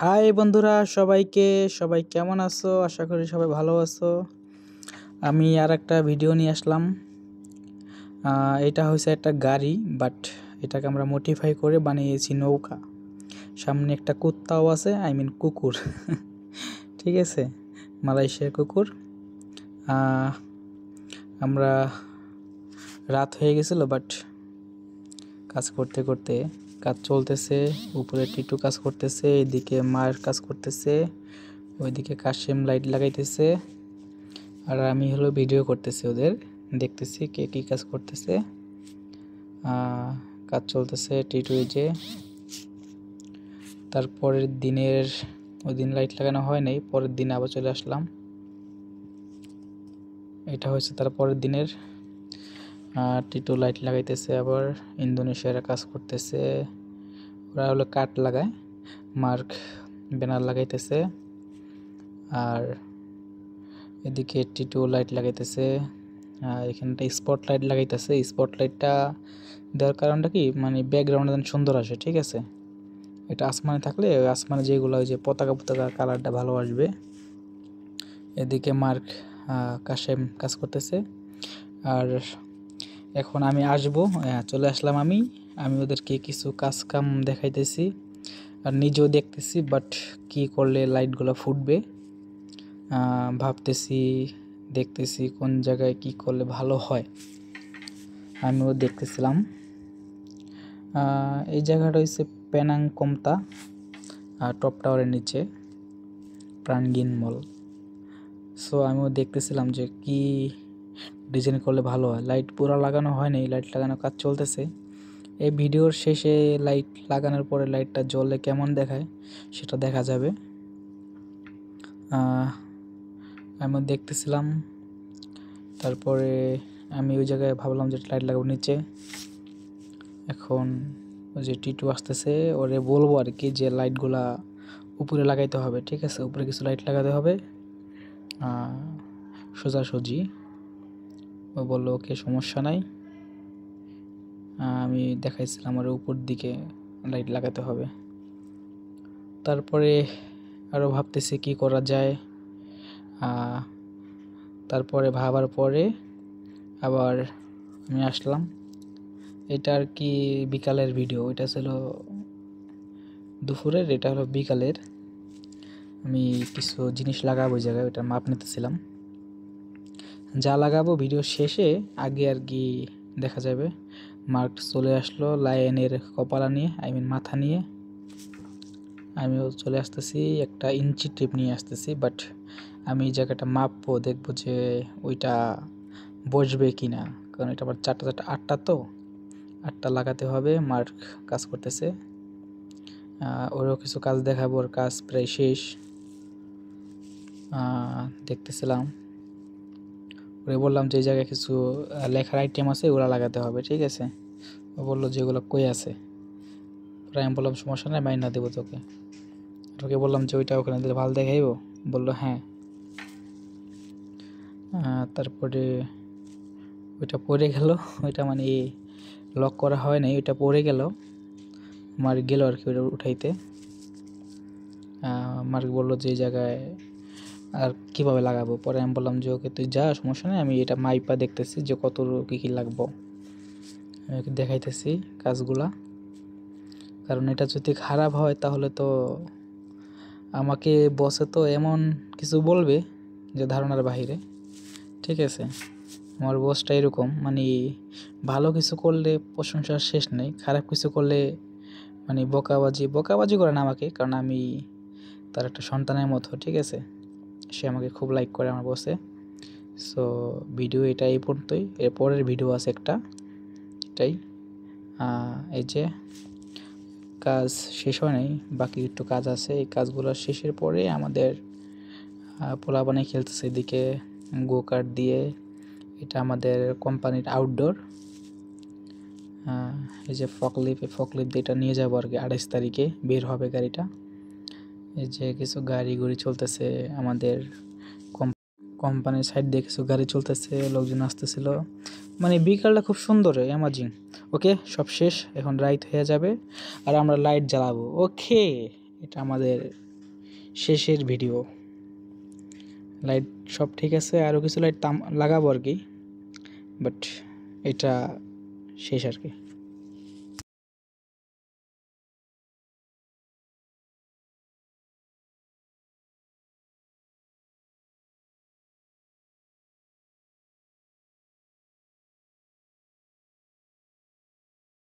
High বন্ধুরা, সবাই কেমন আছো? আশা করি সবাই ভালো আছো। আমি আর একটা ভিডিও নিয়ে আসলাম। এটা হচ্ছে একটা গাড়ি, বাট এটাকে আমরা মডিফাই করে বানিয়েছি নৌকা। সামনে একটা কুত্তাও আছে, কুকুর। ঠিক আছে, মালয়েশিয়ার কুকুর। আমরা রাত হয়ে গেছিল, বাট কাজ করতে করতে কাজ চলতেছে। উপরে টিটু কাজ করতেছে, এদিকে মায়ের কাজ করতেছে, ওইদিকে কাশেম লাইট লাগাইতেছে, আর আমি ভিডিও করতেছি, ওদের দেখতেছি কে কী কাজ করতেছে। কাজ চলতেছে টিটু। এই যে তারপরের দিনের, ওই দিন লাইট লাগানো হয় নাই, পরের দিন আবার চলে আসলাম। এটা হচ্ছে তারপরের দিনের। টিটু লাইট লাগাইতেছে, আবার ইন্দোনেশিয়ারা কাজ করতেছে। ওরা কাঠ লাগায়, মার্ক ব্যানার লাগাইতেছে, আর এদিকে টিটু লাইট লাগাইতেছে। এখানটা স্পট লাইট লাগাইতেছে। স্পট লাইটটা দেওয়ার কারণটা কি, ব্যাকগ্রাউন্ডে যেন সুন্দর আসে। ঠিক আছে, এটা আসমানে থাকলে আসমানে যেগুলো ওই যে পতাকা কালারটা ভালো আসবে। এদিকে মার্ক কাশেম কাজ করতেছে, আর এখন আমি আসবো। চলে আসলাম আমি ওদেরকে কিছু কাজ কাম দেখাইতেছি, আর নিজেও দেখতেছি, বাট কি করলে লাইটগুলো ফুটবে ভাবতেছি, দেখতেছি কোন জায়গায় কি করলে ভালো হয়। আমিও দেখতেছিলাম। এই জায়গাটা হচ্ছে পেনাং কমতা টপ টাওয়ারের নিচে, প্রাণগিন মল। সো আমিও দেখতেছিলাম যে কি ডিজাইন করলে ভালো হয়। লাইট পুরো লাগানো হয় নাই, লাইট লাগানোর কাজ চলতেছে। এই ভিডিওর শেষে লাইট লাগানোর পরে লাইটটা জ্বললে কেমন দেখায় সেটা দেখা যাবে। আমি দেখতেছিলাম। তারপরে আমি ওই জায়গায় ভাবলাম যে লাইট লাগাবো নিচে। এখন ওই যে টিটু আসতেছে, ওরে বলবো আর কি যে লাইটগুলা উপরে লাগাইতে হবে। ঠিক আছে, উপরে কিছু লাইট লাগাতে হবে সোজাসুজি। ও বললো ওকে, সমস্যা নাই। আমি দেখাইছিলাম আর উপর দিকে লাইট লাগাতে হবে। তারপরে আরও ভাবতেছি কি করা যায়। তারপরে ভাবার পরে আবার আমি আসলাম। এটা আর কি বিকালের ভিডিও, এটা ছিল দুপুরের, এটা হলো বিকালের। আমি কিছু জিনিস লাগাবো ওই জায়গায়, ওইটার মাপ নিতেছিলাম। যা লাগাবো ভিডিও শেষে আগে আর কি দেখা যাবে। মার্ক চলে আসলো লায়নের কপালা নিয়ে, মাথা নিয়ে। আমিও চলে আসতেছি, একটা ইঞ্চি টিপ নিয়ে আসতেছি, বাট আমি এই জায়গাটা মাপবো, দেখবো যে ওইটা বসবে কি না, কারণ এটা আবার 4টা 8টা, তো 8টা লাগাতে হবে। মার্ক কাজ করতেছে, ওরও কিছু কাজ দেখাবো, ওর কাজ প্রায় শেষ। দেখতেছিলাম, ওরে বললাম যে এই জায়গায় কিছু লেখার আইটেম আছে, ওগুলো লাগাতে হবে। ঠিক আছে, ও বললো যে ওগুলো কই আছে। আমি বললাম সমস্যা নেই, মাইনা দেবো তোকে। ওকে বললাম যে ওইটা ওখানে দিলে ভালো দেখাইব, বললো হ্যাঁ। তারপরে ওইটা পড়ে গেল, ওইটা লক করা হয় নাই, ওইটা পড়ে গেল। মার্ক গেল আর কি ওইটা উঠাইতে। মার্ক বললো যে এই জায়গায় আর কীভাবে লাগাবো। পরে আমি বললাম যে ওকে তুই যা, সমস্যা নেই, আমি এটা মাইপা দেখতেছি যে কত কী লাগবো, আমি ওকে দেখাইতেছি কাজগুলা। কারণ এটা যদি খারাপ হয় তাহলে তো আমাকে বসে তো এমন কিছু বলবে যে ধারণার বাহিরে। ঠিক আছে, আমার বসটা এরকম, ভালো কিছু করলে প্রশংসার শেষ নেই, খারাপ কিছু করলে বকাবাজি করে না আমাকে, কারণ আমি তার একটা সন্তানের মতো। ঠিক আছে, সে আমাকে খুব লাইক করে আমার বসে। সো ভিডিও এটা এই পর্যন্তই, এর পরের ভিডিও আছে একটা, এটাই। এই যে কাজ শেষ হয় নাই, বাকি একটু কাজ আছে। এই কাজগুলো শেষের পরে আমাদের পোলাপানি খেলতেছে এদিকে গো কার্ট দিয়ে। এটা আমাদের কোম্পানির আউটডোর। এই যে ফকলিফট দিয়ে এটা নিয়ে যাবো আর কি, 28 তারিখে বের হবে গাড়িটা। এই যে কিছু গাড়ি চলতেছে আমাদের কোম্পানির সাইড দিয়ে, কিছু গাড়ি চলতেছে, লোকজন আসতেছিল। বিকালটা খুব সুন্দর, অ্যামাজিং। ওকে, সব শেষ, এখন রাইত হয়ে যাবে আর আমরা লাইট জ্বালাবো। ওকে, এটা আমাদের শেষের ভিডিও। লাইট সব ঠিক আছে, আরও কিছু লাইট লাগাবো আর কি, বাট এটা শেষ আর কি।